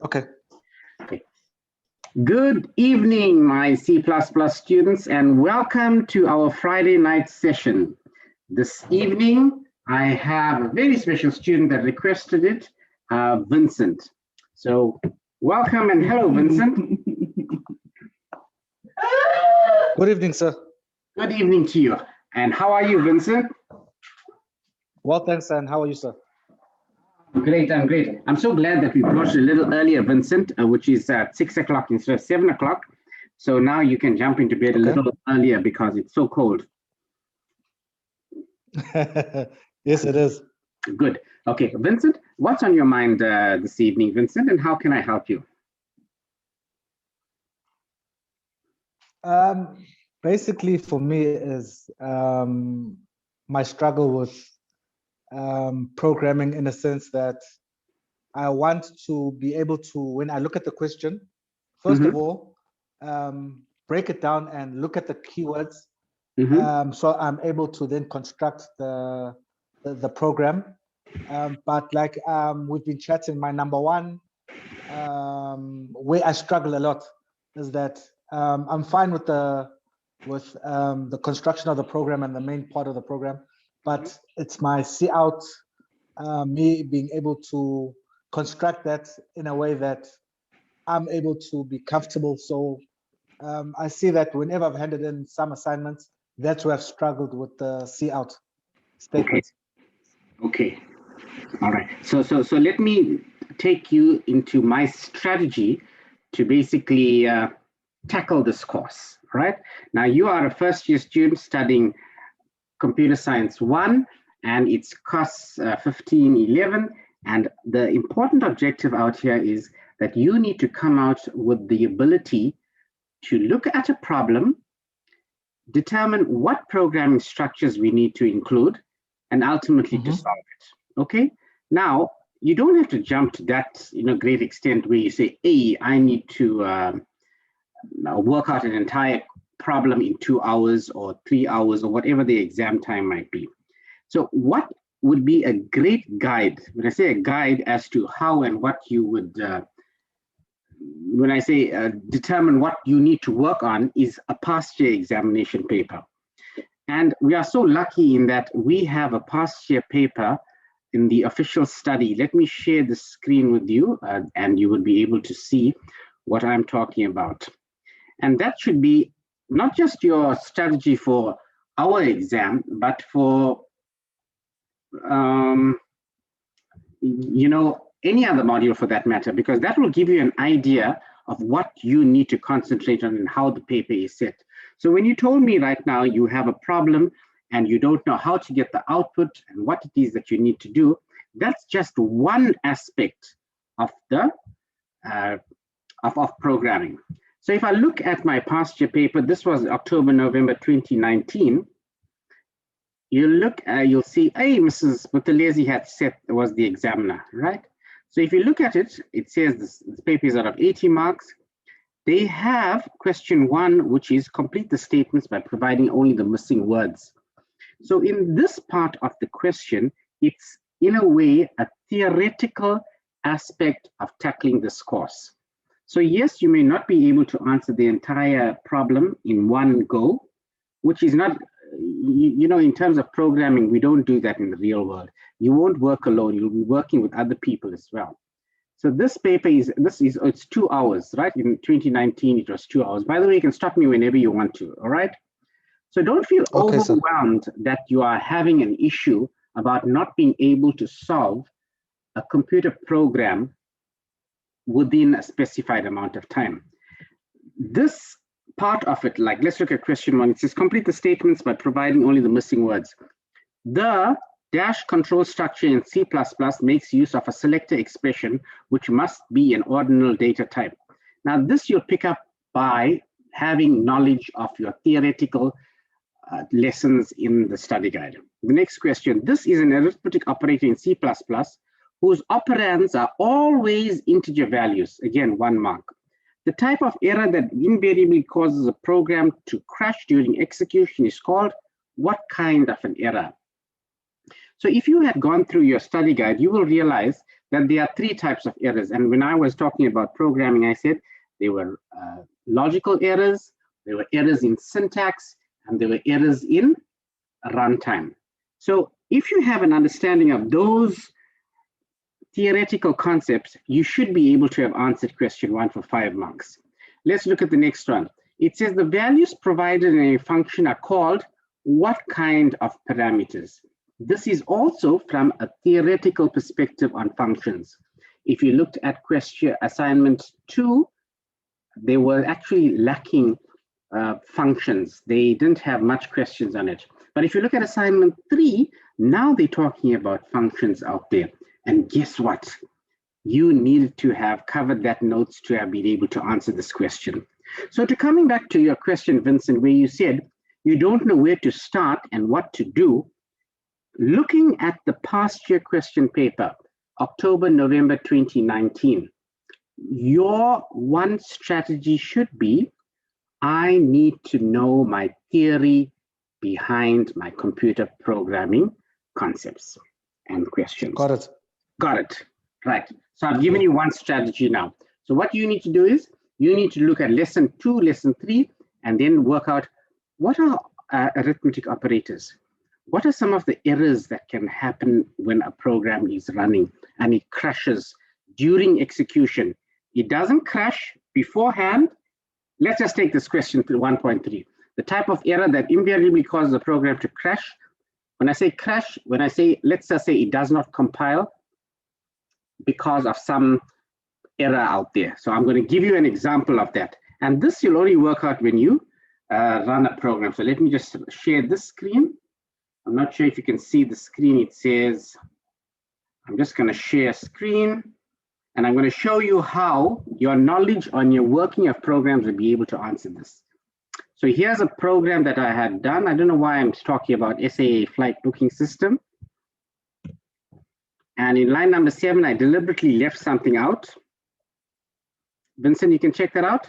Okay. Okay. Good evening, my C++ students, and welcome to our Friday night session. This evening, I have a very special student that requested it, Vincent. So welcome and hello, Vincent. Good evening, sir. Good evening to you. And how are you, Vincent? Well, thanks, and how are you, sir? Great, I'm great. I'm so glad that we brought you a little earlier, Vincent, which is at 6 o'clock instead of 7 o'clock. So now you can jump into bed a little earlier because it's so cold. Yes, it is. Good. Okay, Vincent, what's on your mind this evening, Vincent, and how can I help you? Basically, for me, is my struggle with programming, in a sense that I want to be able to, when I look at the question, first of all, break it down and look at the keywords, so I'm able to then construct the program. But like we've been chatting, my number one where I struggle a lot is that I'm fine with the construction of the program and the main part of the program, but it's my see out, me being able to construct that in a way that I'm able to be comfortable. So I see that whenever I've handed in some assignments, that's where I've struggled with the see out statements. Okay. All right. So let me take you into my strategy to basically tackle this course. All right. Now you are a first-year student studying Computer Science 1, and it's COS1511. And the important objective out here is that you need to come out with the ability to look at a problem, determine what programming structures we need to include, and ultimately to solve it. Okay. Now you don't have to jump to that great extent where you say, hey, I need to work out an entire problem in 2 hours or 3 hours or whatever the exam time might be. So what would be a great guide? When I say a guide as to how and what you would, when I say determine what you need to work on, is a past year examination paper. And we are so lucky in that we have a past year paper in the official study. Let me share the screen with you and you will be able to see what I'm talking about. And that should be not just your strategy for our exam, but for, any other module for that matter, because that will give you an idea of what you need to concentrate on and how the paper is set. So when you told me right now you have a problem and you don't know how to get the output and what it is that you need to do, that's just one aspect of the of programming. So if I look at my past year paper, this was October, November 2019. You'll see, hey, Mrs. Buthelezi had set was the examiner, right? So if you look at it, it says this paper is out of 80 marks. They have question 1, which is complete the statements by providing only the missing words. So in this part of the question, it's in a way a theoretical aspect of tackling this course. So yes, you may not be able to answer the entire problem in one go, which is not, in terms of programming, we don't do that in the real world. You won't work alone, you'll be working with other people as well. So this paper it's 2 hours, right? In 2019, it was 2 hours. By the way, you can stop me whenever you want to, all right? So don't feel overwhelmed that you are having an issue about not being able to solve a computer program within a specified amount of time. This part of it, like let's look at question 1. It says complete the statements by providing only the missing words. The dash control structure in C++ makes use of a selector expression, which must be an ordinal data type. Now this you'll pick up by having knowledge of your theoretical lessons in the study guide. The next question, this is an arithmetic operator in C++ whose operands are always integer values, again 1 mark. The type of error that invariably causes a program to crash during execution is called what kind of an error? So if you had gone through your study guide, you will realize that there are three types of errors. And when I was talking about programming, I said there were logical errors, there were errors in syntax, and there were errors in runtime. So if you have an understanding of those theoretical concepts, you should be able to have answered question 1 for 5 marks. Let's look at the next one. It says the values provided in a function are called what kind of parameters? This is also from a theoretical perspective on functions. If you looked at question assignment 2, they were actually lacking functions. They didn't have much questions on it. But if you look at assignment 3, now they're talking about functions out there. And guess what? You needed to have covered that notes to have been able to answer this question. So to coming back to your question, Vincent, where you said you don't know where to start and what to do, looking at the past year question paper, October, November 2019, your one strategy should be, I need to know my theory behind my computer programming concepts and questions. Got it. Got it. Right. So I've given you one strategy now. So what you need to do is you need to look at lesson 2, lesson 3, and then work out what are arithmetic operators. What are some of the errors that can happen when a program is running and it crashes during execution? It doesn't crash beforehand. Let's just take this question to 1.3. The type of error that invariably causes the program to crash. When I say crash, let's just say it does not compile because of some error out there. So I'm going to give you an example of that. And this you'll only work out when you run a program. So let me just share this screen. I'm not sure if you can see the screen. It says, I'm just going to share screen. And I'm going to show you how your knowledge on your working of programs will be able to answer this. So here's a program that I had done. I don't know why I'm talking about SAA flight booking system. And in line number 7, I deliberately left something out. Vincent, you can check that out.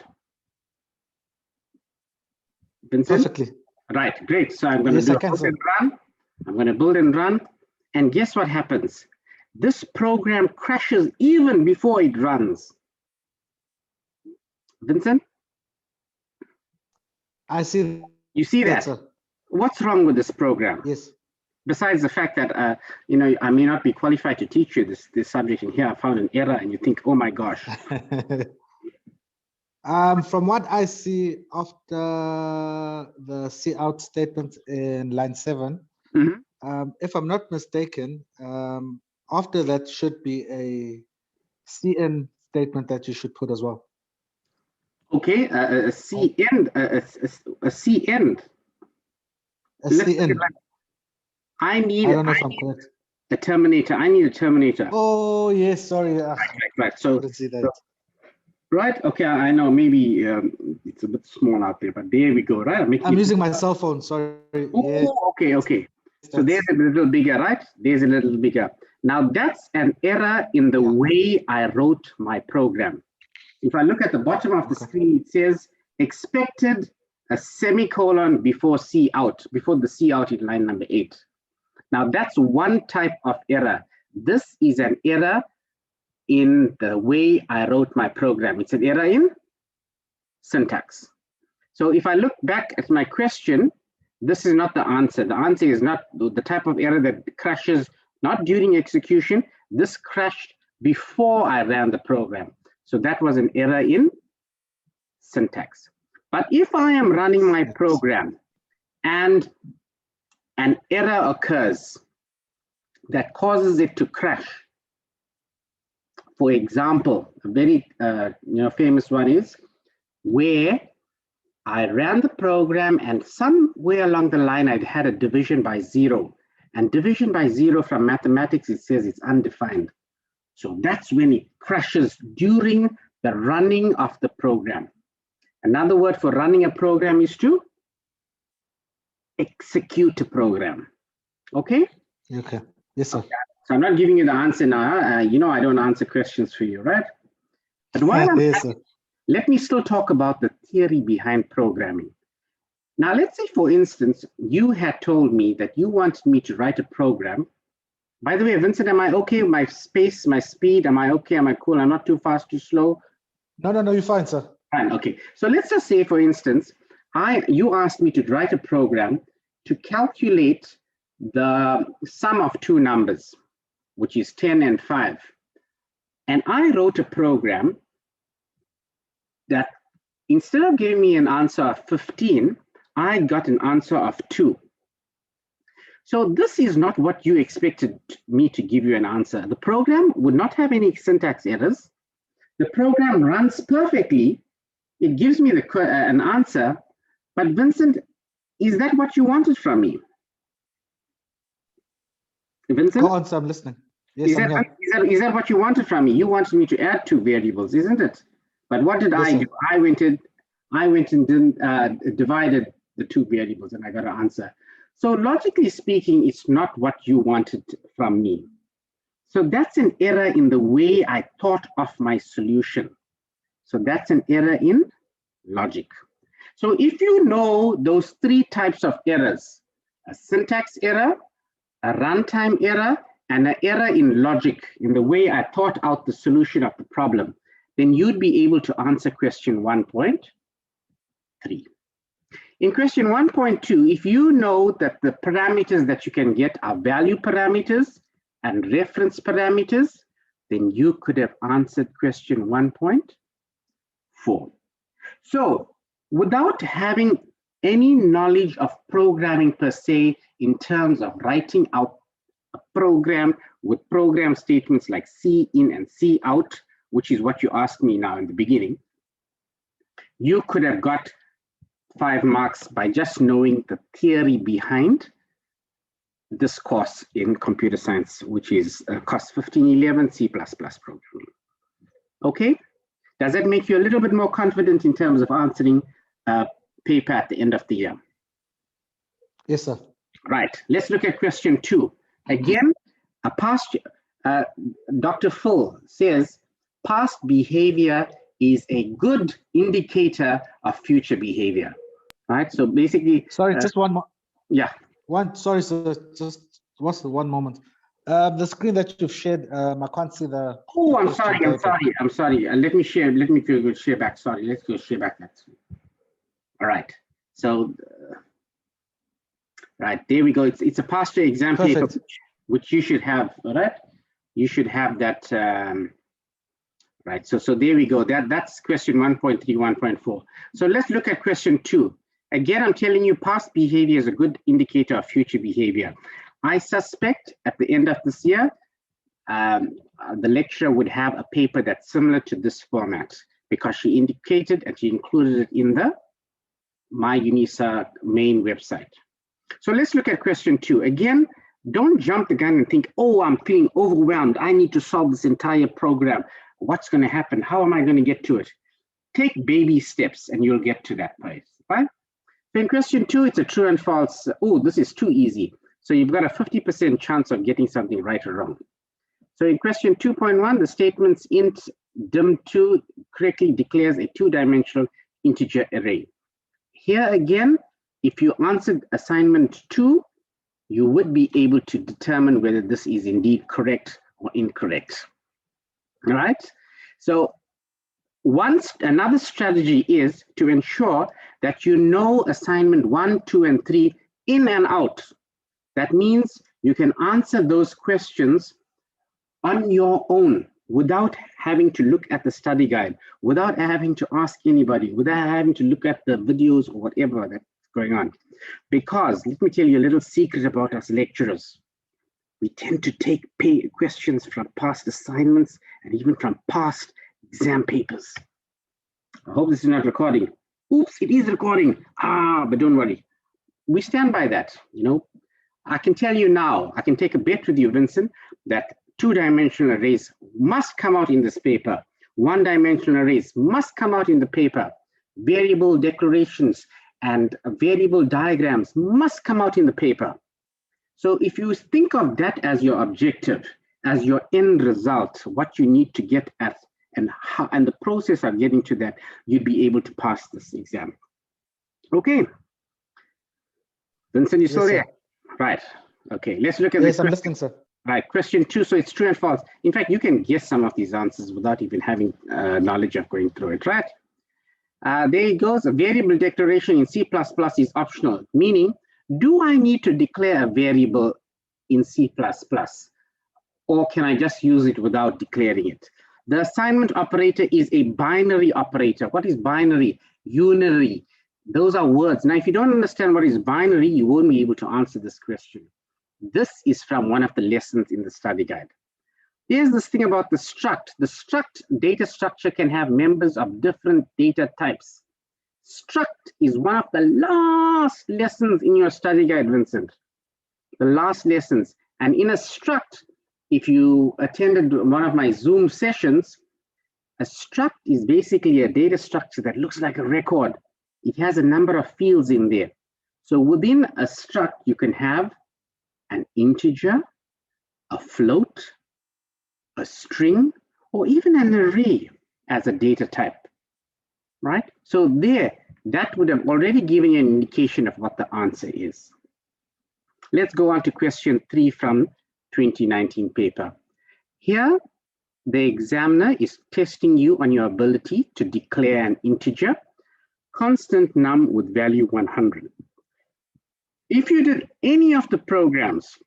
Vincent? Perfectly. Right, great. So I'm going to do a build and run. I'm going to build and run. And guess what happens? This program crashes even before it runs. Vincent? I see. You see that? Sir. What's wrong with this program? Yes. Besides the fact that, you know, I may not be qualified to teach you this subject, and here I found an error and you think, oh my gosh. From what I see of the cout statement in line 7, if I'm not mistaken, after that should be a CN statement that you should put as well. Okay, a CN, a CN. A CN. I need a terminator. I need a terminator. Oh yes, sorry. Right. So let's see that. Right. Okay. I know. Maybe it's a bit small out there, but there we go. Right. I'm using my cell phone. Sorry. Oh, yes. Okay. Okay. So there's a little bigger, right? There's a little bigger. Now that's an error in the way I wrote my program. If I look at the bottom of the screen, it says expected a semicolon before cout, before the cout in line number 8. Now that's one type of error. This is an error in the way I wrote my program. It's an error in syntax. So if I look back at my question, this is not the answer. The answer is not the type of error that crashes not during execution. This crashed before I ran the program. So that was an error in syntax. But if I am running my program and an error occurs that causes it to crash, for example, a very famous one is where I ran the program and somewhere along the line I'd had a division by 0. And division by 0 from mathematics, it says it's undefined. So that's when it crashes during the running of the program. Another word for running a program is to execute a program. Okay? Okay. Yes, sir. Okay. So I'm not giving you the answer now. You know I don't answer questions for you, right? But while yes, sir. Let me still talk about the theory behind programming. Now, let's say, for instance, you had told me that you wanted me to write a program By the way, Vincent, am I okay? My space, my speed, am I okay? Am I cool? I'm not too fast, too slow? No, you're fine, sir. Fine, okay. So let's just say, for instance, you asked me to write a program to calculate the sum of two numbers, which is 10 and 5. And I wrote a program that instead of giving me an answer of 15, I got an answer of 2. So this is not what you expected me to give you an answer. The program would not have any syntax errors. The program runs perfectly. It gives me an answer. But Vincent, is that what you wanted from me? Vincent? Go on, sir, I'm listening. Yes, is that what you wanted from me? You wanted me to add 2 variables, isn't it? But what did I do? I went and divided the 2 variables and I got an answer. So logically speaking, it's not what you wanted from me. So that's an error in the way I thought of my solution. So that's an error in logic. So if you know those 3 types of errors, a syntax error, a runtime error, and an error in logic, in the way I thought out the solution of the problem, then you'd be able to answer question 1.3. In question 1.2, if you know that the parameters that you can get are value parameters and reference parameters, then you could have answered question 1.4. So without having any knowledge of programming per se, in terms of writing out a program with program statements like C in and C out, which is what you asked me now in the beginning, you could have got 5 marks by just knowing the theory behind this course in computer science, which is COS1511 C++ programming. Okay, does that make you a little bit more confident in terms of answering a paper at the end of the year? Yes, sir. Right, let's look at question 2. Again, Dr. Phil says past behavior is a good indicator of future behavior. Right, so basically, sorry, just one more. Yeah. Sorry, sir, just one moment. The screen that you've shared, I can't see the. Oh, I'm sorry. Let me go share back. Sorry, let's go share back that. All right. So, right there we go. It's a past year exam paper, which you should have. All right, you should have that. Right. So there we go. That's question 1.3, 1.4. So let's look at question 2. Again, I'm telling you, past behavior is a good indicator of future behavior. I suspect at the end of this year, the lecturer would have a paper that's similar to this format, because she indicated and she included it in the My UNISA main website. So let's look at question 2. Again, don't jump the gun and think, oh, I'm feeling overwhelmed. I need to solve this entire program. What's going to happen? How am I going to get to it? Take baby steps and you'll get to that place, right? So in question 2, it's a true and false. Oh, this is too easy. So you've got a 50% chance of getting something right or wrong. So in question 2.1, the statements int dim2 correctly declares a 2-dimensional integer array. Here again, if you answered assignment 2, you would be able to determine whether this is indeed correct or incorrect. All right. So another strategy is to ensure that you know assignment 1, 2, and 3 in and out. That means you can answer those questions on your own without having to look at the study guide, without having to ask anybody, without having to look at the videos or whatever that's going on. Because let me tell you a little secret about us lecturers. We tend to take questions from past assignments and even from past exam papers. I hope this is not recording. Oops, it is recording. But don't worry. We stand by that, you know. I can tell you now, I can take a bet with you, Vincent, that 2-dimensional arrays must come out in this paper. 1-dimensional arrays must come out in the paper. Variable declarations and variable diagrams must come out in the paper. So if you think of that as your objective, as your end result, what you need to get at and the process of getting to that, you'd be able to pass this exam. Okay. Vincent, you still there? Right. Okay, let's look at this. Yes, I'm listening, sir. Right, question 2, so it's true and false. In fact, you can guess some of these answers without even having knowledge of going through it, right? There it goes, a variable declaration in C++ is optional, meaning, do I need to declare a variable in C++? Or can I just use it without declaring it? The assignment operator is a binary operator. What is binary? Unary. Those are words. Now, if you don't understand what is binary, you won't be able to answer this question. This is from one of the lessons in the study guide. Here's this thing about the struct. The struct data structure can have members of different data types. Struct is one of the last lessons in your study guide, Vincent. The last lessons. And in a struct, if you attended one of my Zoom sessions, a struct is basically a data structure that looks like a record. It has a number of fields in there. So within a struct, you can have an integer, a float, a string, or even an array as a data type, right? So there, that would have already given you an indication of what the answer is. Let's go on to question 3 from 2019 paper. Here, the examiner is testing you on your ability to declare an integer, constant num with value 100. If you did any of the programs,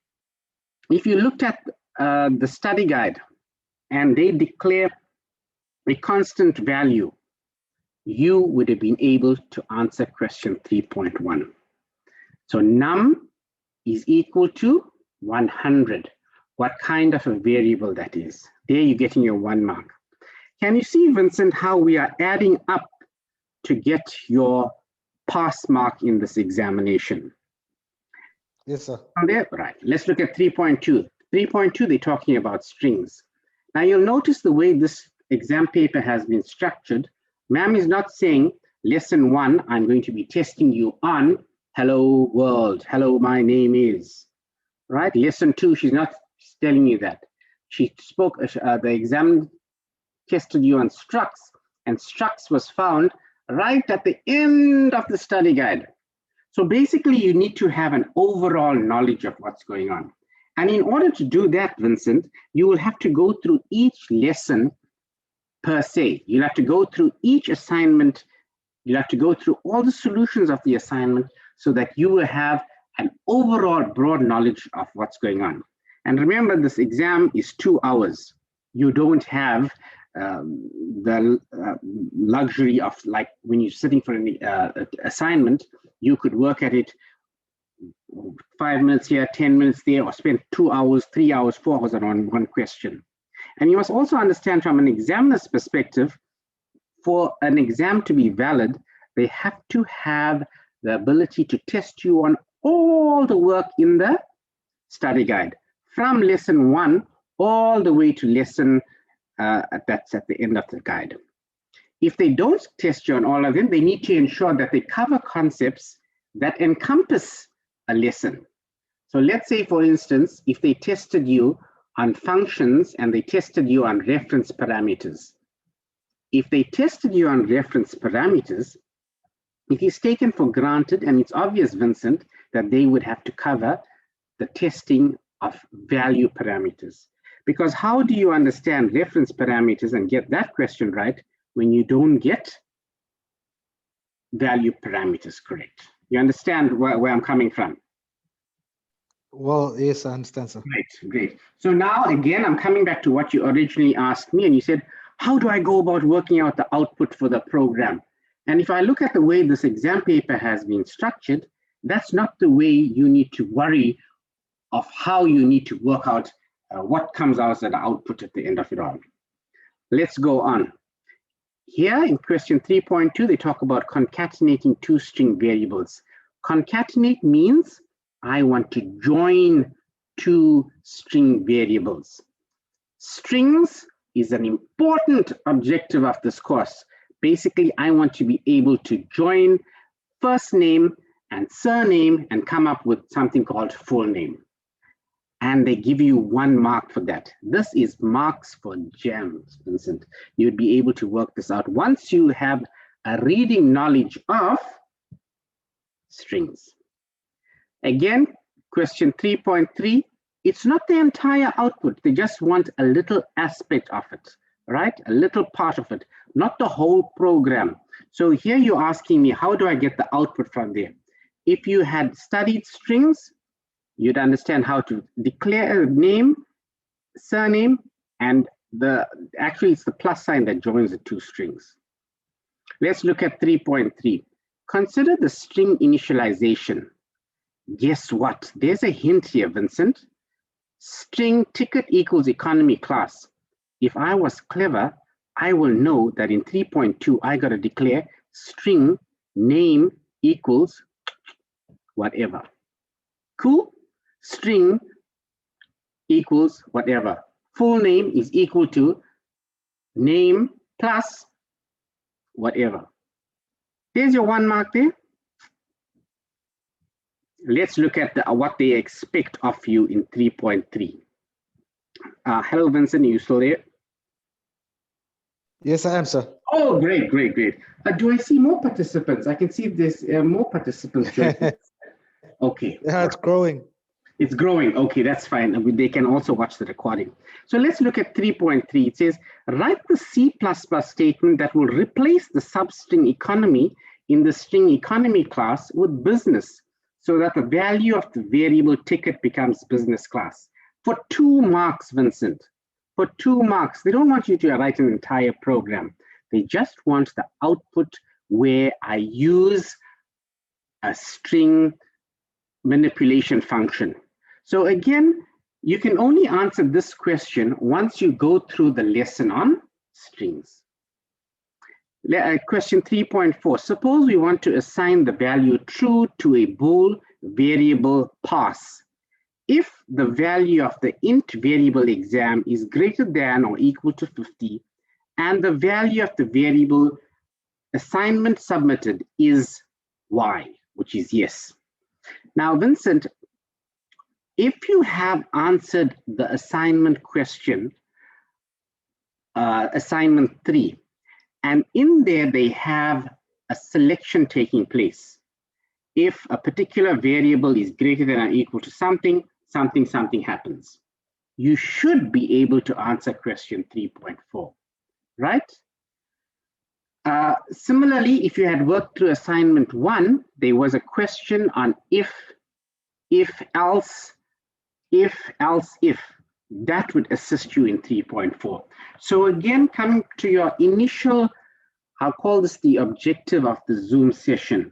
if you looked at the study guide and they declare a constant value, you would have been able to answer question 3.1. So num is equal to 100. What kind of a variable that is? There you're getting your 1 mark. Can you see, Vincent, how we are adding up to get your pass mark in this examination? Yes, sir. There, right. Let's look at 3.2. 3.2, they're talking about strings. Now you'll notice the way this exam paper has been structured. Ma'am is not saying, lesson 1, I'm going to be testing you on hello world, hello, my name is, right? Lesson 2, she's not telling you that. She spoke, the exam tested you on Structs, and Structs was found right at the end of the study guide. So basically, you need to have an overall knowledge of what's going on. And in order to do that, Vincent, you will have to go through each lesson per se. You'll have to go through each assignment. You'll have to go through all the solutions of the assignment so that you will have an overall broad knowledge of what's going on. And remember, this exam is 2 hours. You don't have the luxury of, like, when you're sitting for an assignment, you could work at it 5 minutes here, 10 minutes there, or spend 2 hours, 3 hours, 4 hours on one question. And you must also understand from an examiner's perspective, for an exam to be valid, they have to have the ability to test you on all the work in the study guide, from lesson 1 all the way to lesson that's at the end of the guide. If they don't test you on all of them, they need to ensure that they cover concepts that encompass a lesson. So let's say, for instance, if they tested you on functions and they tested you on reference parameters. If they tested you on reference parameters, it is taken for granted, and it's obvious, Vincent, that they would have to cover the testing of value parameters. Because how do you understand reference parameters and get that question right when you don't get value parameters correct? You understand where I'm coming from? Well, yes, I understand, sir. Great, great. So now, again, I'm coming back to what you originally asked me, and you said, how do I go about working out the output for the program? And if I look at the way this exam paper has been structured, that's not the way you need to worry of how you need to work out what comes out as the output at the end of it all. Let's go on. Here in question 3.2, they talk about concatenating 2 string variables. Concatenate means I want to join 2 string variables. Strings is an important objective of this course. Basically, I want to be able to join first name and surname and come up with something called full name. And they give you 1 mark for that. This is marks for gems, Vincent. You'd be able to work this out once you have a reading knowledge of strings. Again, question 3.3, It's not the entire output. They just want a little aspect of it, right? A little part of it, not the whole program. So here you're asking me, how do I get the output from there? If you had studied strings, you'd understand how to declare a name, surname, and actually it's the plus sign that joins the two strings. Let's look at 3.3. Consider the string initialization. Guess what? There's a hint here, Vincent. String ticket equals economy class. If I was clever, I will know that in 3.2, I got to declare string name equals whatever. Cool? String equals whatever. Full name is equal to name plus whatever. There's your 1 mark there. Let's look at what they expect of you in 3.3. Hello, Vincent, are you still there? Yes, I am, sir. Oh, great, great, great. Do I see more participants? I can see there's more participants. Okay. Yeah, it's growing. It's growing. Okay, that's fine. They can also watch the recording. So let's look at 3.3. It says, write the C++ statement that will replace the substring economy in the string economy class with business, so that the value of the variable ticket becomes business class. For 2 marks, Vincent. For 2 marks. They don't want you to write an entire program. They just want the output where I use a string manipulation function. So again, you can only answer this question once you go through the lesson on strings. Question 3.4. Suppose we want to assign the value true to a bool variable pass. If the value of the int variable exam is greater than or equal to 50, and the value of the variable assignment submitted is y, which is yes. Now, Vincent, if you have answered the assignment question, assignment 3, and in there they have a selection taking place. If a particular variable is greater than or equal to something, something happens. You should be able to answer question 3.4, right? Similarly, if you had worked through assignment 1, there was a question on if, else, if. That would assist you in 3.4. So again, coming to your initial, I'll call this the objective of the Zoom session.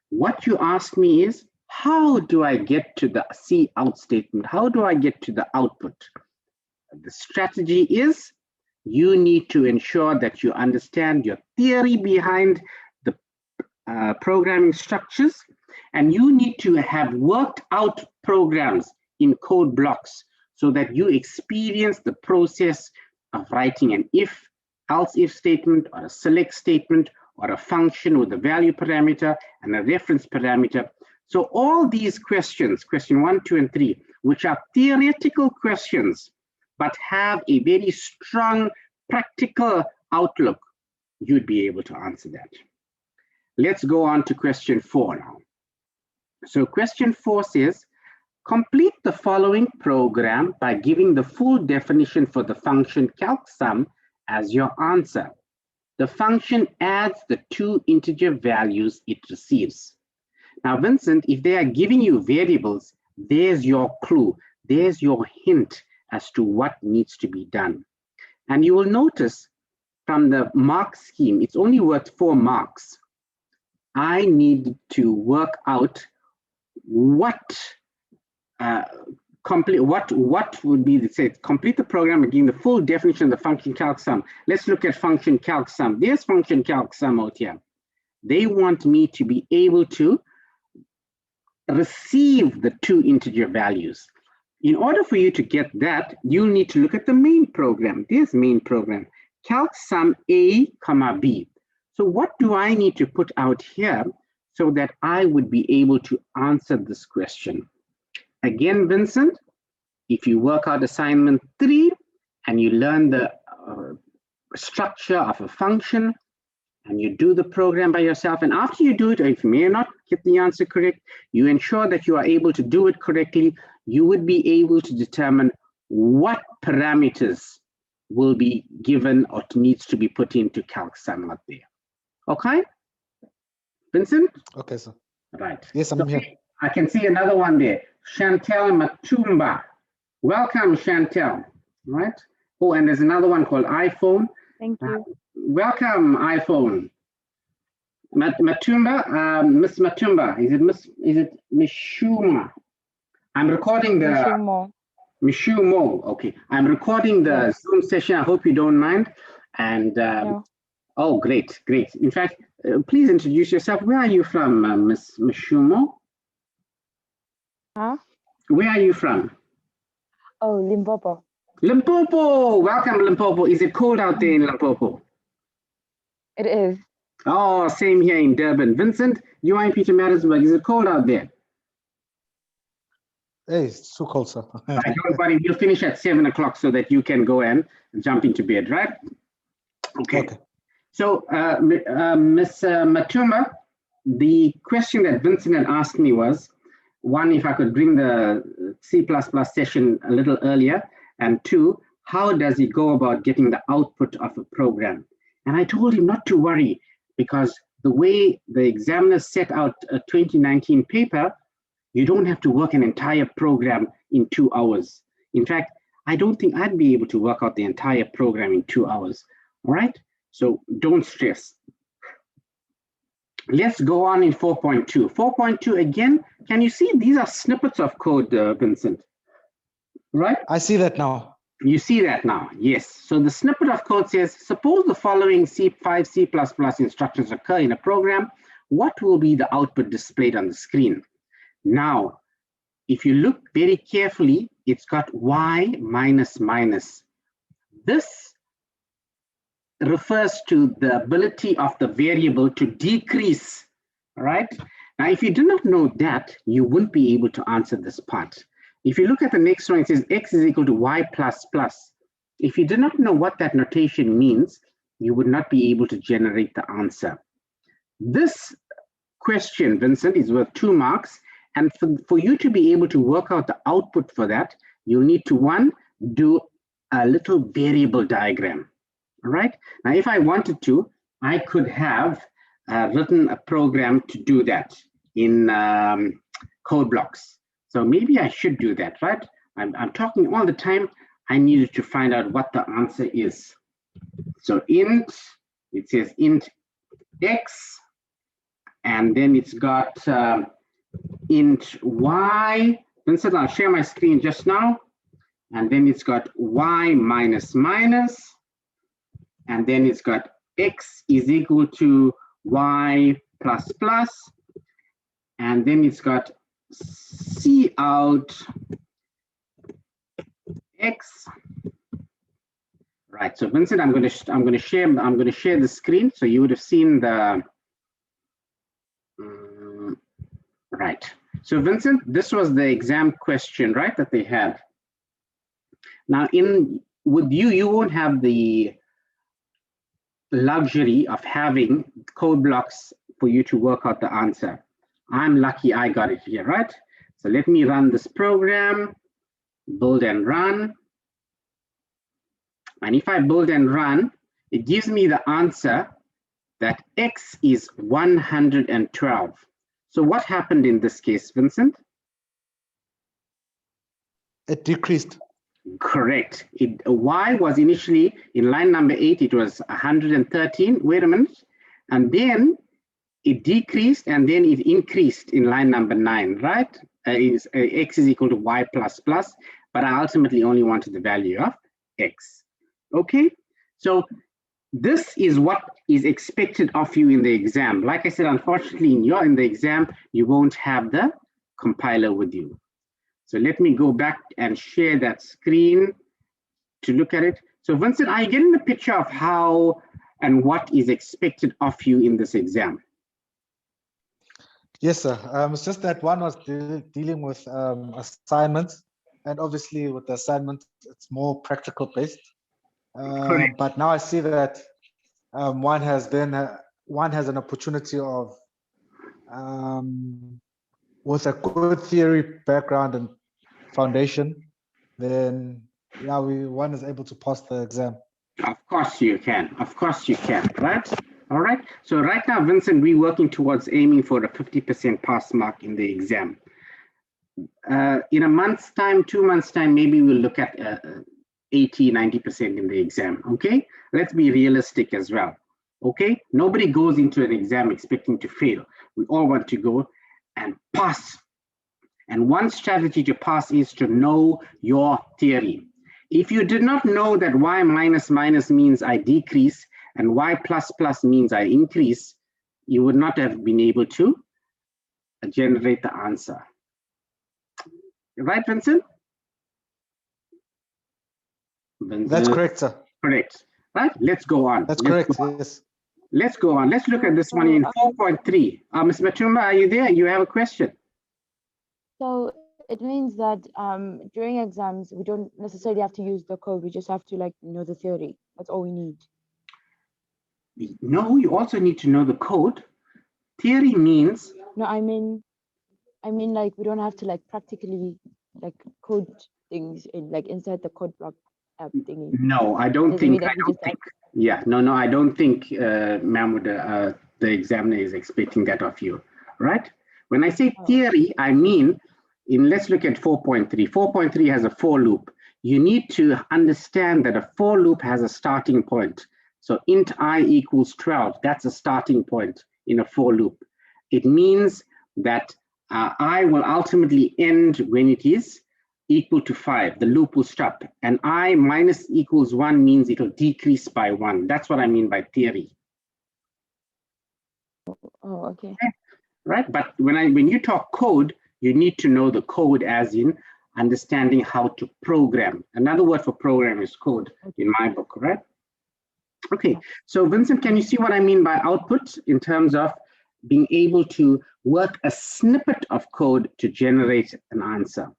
What you asked me is, how do I get to the C out statement? How do I get to the output? The strategy is, you need to ensure that you understand your theory behind the programming structures, and you need to have worked out programs in code blocks so that you experience the process of writing an if, else if statement, or a select statement, or a function with a value parameter and a reference parameter. So all these questions, question 1, 2, and 3, which are theoretical questions, but have a very strong practical outlook, you'd be able to answer that. Let's go on to question 4 now. So question 4 says, complete the following program by giving the full definition for the function calcsum as your answer. The function adds the 2 integer values it receives. Now, Vincent, if they are giving you variables, there's your clue, there's your hint as to what needs to be done. And you will notice from the mark scheme, it's only worth 4 marks. I need to work out what would be, say, complete the program and give the full definition of the function calcsum. Let's look at function calcsum. There's function calcsum out here. They want me to be able to receive the 2 integer values. In order for you to get that, you'll need to look at the main program. There's main program, calcsum A, B. So what do I need to put out here so that I would be able to answer this question? Again, Vincent, if you work out assignment 3 and you learn the structure of a function and you do the program by yourself, and after you do it, if you may not get the answer correct, you ensure that you are able to do it correctly, you would be able to determine what parameters will be given or needs to be put into CalcSum out there. Okay, Vincent? Okay, sir. Right. Yes, I'm here. I can see another one there. Chantel Matumba. Welcome, Chantel. Right. Oh, and there's another one called iPhone. Thank you. Welcome, iPhone. Matumba, Miss Matumba. Is it Mishuma? I'm recording the Mishumo. Okay. I'm recording the Zoom session. I hope you don't mind. And No. oh, great. In fact, please introduce yourself. Where are you from, Miss Mishumo? Huh? Where are you from? Oh, Limpopo. Limpopo. Welcome, Limpopo. Is it cold out there in Limpopo? It is. Oh, same here in Durban. Vincent, you are in Pietermaritzburg. Is it cold out there? Hey, it's too cold, sir. Right, don't worry, we'll finish at 7 o'clock so that you can go and jump into bed, right? Okay. So, Ms. Matuma, the question that Vincent had asked me was, one, if I could bring the C++ session a little earlier, and two, how does he go about getting the output of a program? And I told him not to worry, because the way the examiner set out a 2019 paper, you don't have to work an entire program in 2 hours. In fact, I don't think I'd be able to work out the entire program in 2 hours. All right? So don't stress. Let's go on in 4.2. 4.2 again, can you see these are snippets of code, Vincent? Right? I see that now. You see that now, yes. So the snippet of code says, suppose the following C5, C++ instructions occur in a program, what will be the output displayed on the screen? Now, if you look very carefully, it's got y minus minus. This refers to the ability of the variable to decrease, right? Now, if you do not know that, you wouldn't be able to answer this part. If you look at the next one, it says x is equal to y plus plus. If you do not know what that notation means, you would not be able to generate the answer. This question, Vincent, is worth 2 marks. And for you to be able to work out the output for that, you'll need to, one, do a little variable diagram. All right. Now, if I wanted to, I could have written a program to do that in code blocks. So maybe I should do that, right? I'm talking all the time. I needed to find out what the answer is. So int, it says int x, and then it's got int y. Vincent, I'll share my screen just now. And then it's got y minus minus. And then it's got x is equal to y plus plus. And then it's got C out x. Right. So Vincent, I'm going to share the screen. So you would have seen the right. So Vincent, this was the exam question, right, that they had. Now, with you won't have the luxury of having code blocks for you to work out the answer. I'm lucky I got it here, right? So let me run this program, build and run. And if I build and run, it gives me the answer that x is 112. So what happened in this case, Vincent? It decreased. Correct. Y was initially in line number 8, it was 113. Wait a minute. And then it decreased and then it increased in line number 9, right? X is equal to y plus plus, but I ultimately only wanted the value of x. Okay, so this is what is expected of you in the exam. Like I said, unfortunately, in the exam, you won't have the compiler with you. So let me go back and share that screen to look at it. So Vincent, are you getting the picture of how and what is expected of you in this exam? Yes, sir. It's just that one was dealing with assignments, and obviously with the assignment, it's more practical based. But now I see that one has an opportunity of with a good theory background and foundation, then yeah, one is able to pass the exam. Of course you can. Of course you can, right? All right. So right now, Vincent, we're working towards aiming for a 50% pass mark in the exam. In a month's time, 2 months' time, maybe we'll look at 80, 90% in the exam. Okay. Let's be realistic as well. Okay. Nobody goes into an exam expecting to fail. We all want to go and pass. And one strategy to pass is to know your theory. If you did not know that y minus minus means I decrease and y plus plus means I increase, you would not have been able to generate the answer. Right, Vincent? That's correct, sir. Correct. Right, let's go on. That's correct, yes. Let's go on. Let's look at this one in 4.3. Ms. Matumba, are you there? You have a question? So it means that during exams, we don't necessarily have to use the code. We just have to know the theory. That's all we need. No, you also need to know the code. Theory means. No, I mean like we don't have to practically code things in inside the code block app thingy. No, I don't think. Yeah, no, I don't think, Mahmoud, the examiner is expecting that of you, right? When I say theory, I mean, let's look at 4.3. 4.3 has a for loop. You need to understand that a for loop has a starting point. So int I equals 12, that's a starting point in a for loop. It means that I will ultimately end when it is equal to 5. The loop will stop. And I minus equals 1 means it will decrease by 1. That's what I mean by theory. Oh, okay. Right, but when you talk code, you need to know the code as in understanding how to program. Another word for program is code in my book, right? Okay, so Vincent, can you see what I mean by output in terms of being able to work a snippet of code to generate an answer?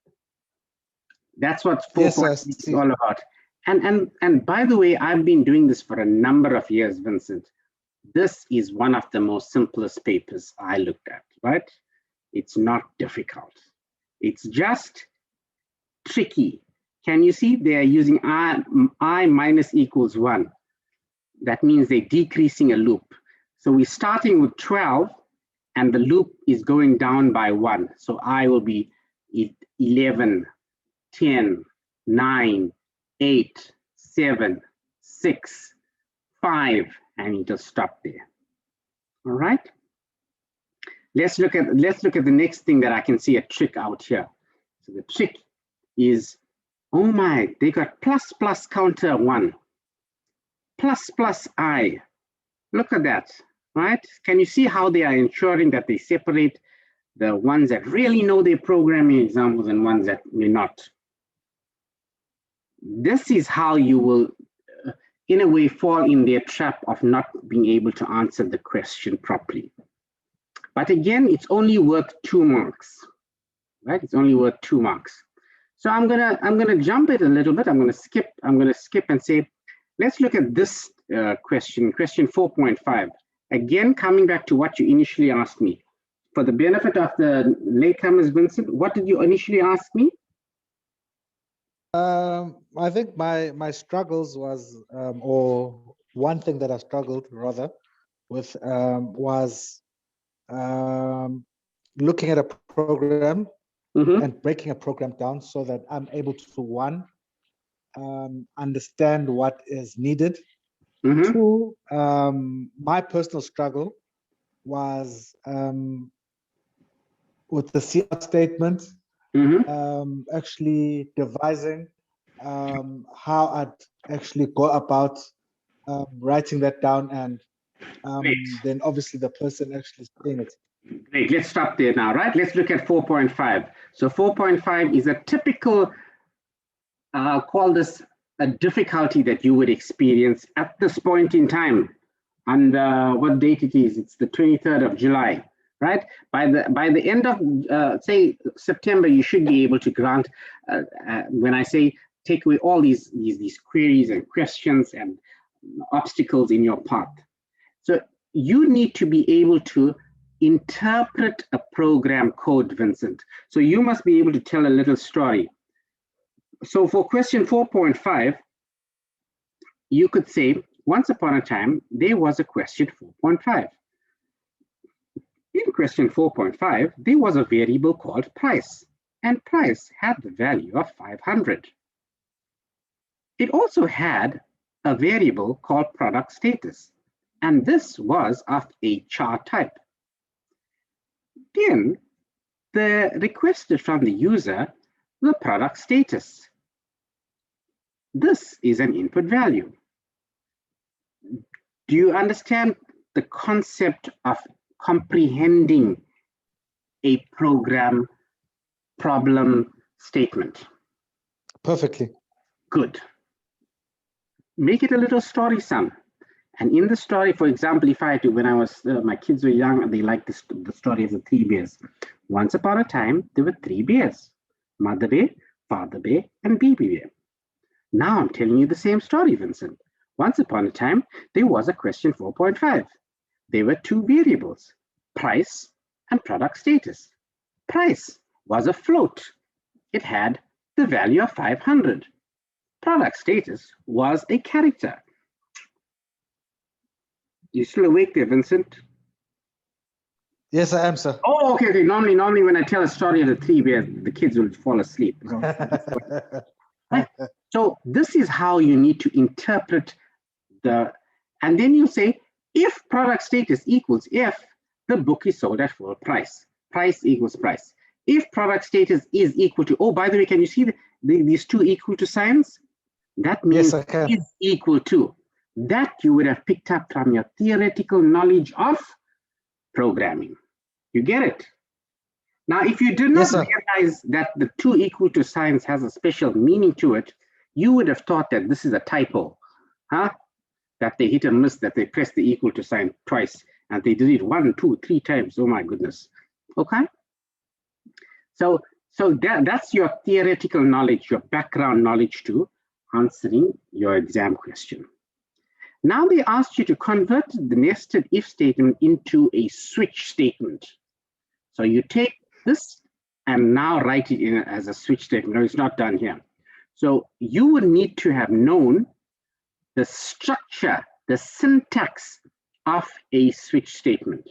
That's what 4.3 is all about. And by the way, I've been doing this for a number of years, Vincent. This is one of the most simplest papers I looked at, right? It's not difficult. It's just tricky. Can you see they are using I minus equals 1. That means they're decreasing a loop. So we're starting with 12 and the loop is going down by 1. So I will be 11, 10, 9, 8, 7, 6, 5, and it'll stop there. All right. Let's look at the next thing that I can see a trick out here. So the trick is, oh my, they got plus plus counter 1, plus plus I. Look at that, right? Can you see how they are ensuring that they separate the ones that really know their programming examples and ones that may not? This is how you will, in a way, fall in their trap of not being able to answer the question properly. But again, it's only worth 2 marks, right? It's only worth 2 marks. So I'm gonna jump it a little bit. I'm gonna skip and say, let's look at this question 4.5. Again, coming back to what you initially asked me. For the benefit of the latecomers, Vincent, what did you initially ask me? I think my struggles was, or one thing that I struggled rather with was looking at a program and breaking a program down so that I'm able to, 1, understand what is needed. 2, my personal struggle was with the CR statement, actually devising how I'd actually go about writing that down, and then obviously the person actually saying it. Great, let's stop there now, right? Let's look at 4.5. So 4.5 is a typical, I'll call this a difficulty that you would experience at this point in time. And what date it is? It's the 23rd of July, right? By the end of, say, September, you should be able to grant, when I say take away all these queries and questions and obstacles in your path. So you need to be able to interpret a program code, Vincent. So you must be able to tell a little story. So for question 4.5, you could say, once upon a time, there was a question 4.5. In question 4.5, there was a variable called price, and price had the value of 500. It also had a variable called product status, and this was of a chart type. Then the requested from the user the product status. This is an input value. Do you understand the concept of comprehending a program problem statement? Perfectly. Good. Make it a little story, son. And in the story, for example, if I had to, when I was, my kids were young, they liked the story of the 3 bears. Once upon a time, there were 3 bears, Mother Bear, Father Bear, and Baby Bear. Now I'm telling you the same story, Vincent. Once upon a time, there was a question 4.5. There were 2 variables, price and product status. Price was a float. It had the value of 500. Product status was a character. You still awake there, Vincent? Yes, I am, sir. Oh, okay. Normally when I tell a story of the 3 bears, the kids will fall asleep. Right? So this is how you need to interpret and then you say, if product status equals if the book is sold at full price, price equals price. If product status is equal to, oh, by the way, can you see these 2 equal to signs? That means yes, I can. is equal to. That you would have picked up from your theoretical knowledge of programming. You get it? Now, if you did not realize that the 2 equal to signs has a special meaning to it, you would have thought that this is a typo, huh? That they hit and miss, that they pressed the equal to sign twice, and they did it 1, 2, 3 times. Oh my goodness. Okay. So that's your theoretical knowledge, your background knowledge to answering your exam question. Now they asked you to convert the nested if statement into a switch statement. So you take this and now write it in as a switch statement. No, it's not done here. So you would need to have known the structure, the syntax of a switch statement.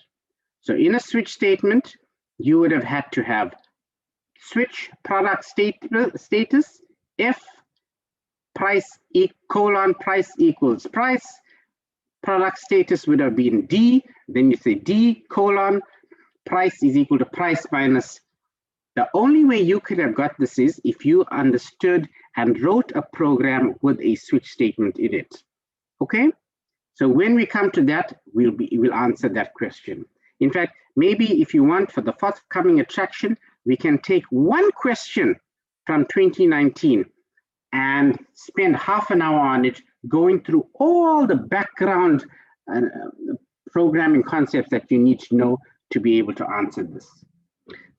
So in a switch statement, you would have had to have switch product status if price colon price equals price. Product status would have been D, then you say D colon price is equal to price minus. The only way you could have got this is if you understood and wrote a program with a switch statement in it. Okay, so when we come to that, we'll answer that question. In fact, maybe if you want, for the forthcoming attraction, we can take one question from 2019 and spend half an hour on it, going through all the background programming concepts that you need to know to be able to answer this.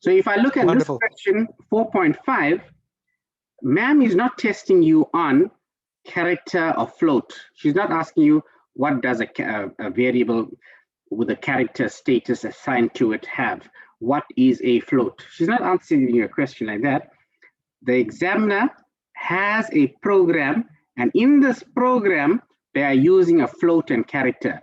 So if I look at Wonderful. This question 4.5, ma'am is not testing you on character or float. She's not asking you what does a variable with a character status assigned to it have. What is a float? She's not answering you a question like that. The examiner has a program, and in this program, they are using a float and character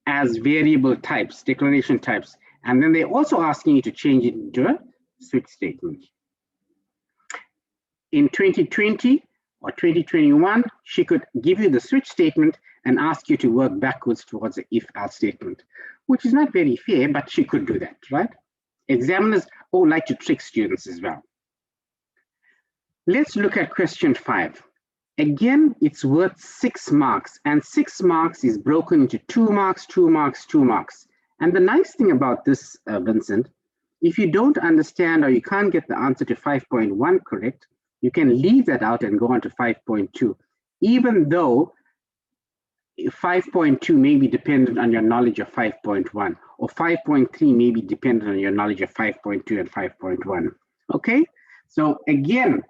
as variable types, declaration types. And then they're also asking you to change it into a switch statement. In 2020 or 2021, she could give you the switch statement and ask you to work backwards towards the if-else statement, which is not very fair, but she could do that, right? Examiners like to trick students as well. Let's look at question 5. Again, it's worth 6 marks, and 6 marks is broken into 2 marks, 2 marks, 2 marks. And the nice thing about this, Vincent, if you don't understand or you can't get the answer to 5.1 correct, you can leave that out and go on to 5.2, even though 5.2 may be dependent on your knowledge of 5.1, or 5.3 may be dependent on your knowledge of 5.2 and 5.1. Okay, so again,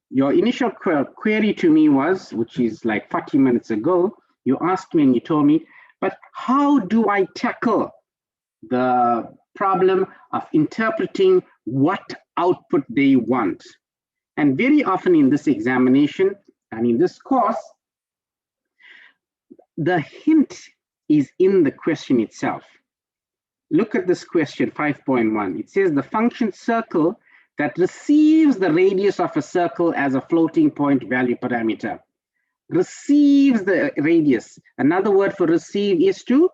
your initial query to me was, which is like 40 minutes ago, you asked me and you told me, but how do I tackle the problem of interpreting what output they want? And very often in this examination and in this course, the hint is in the question itself. Look at this question 5.1. It says the function circle that receives the radius of a circle as a floating point value parameter. Receives the radius. Another word for receive is to?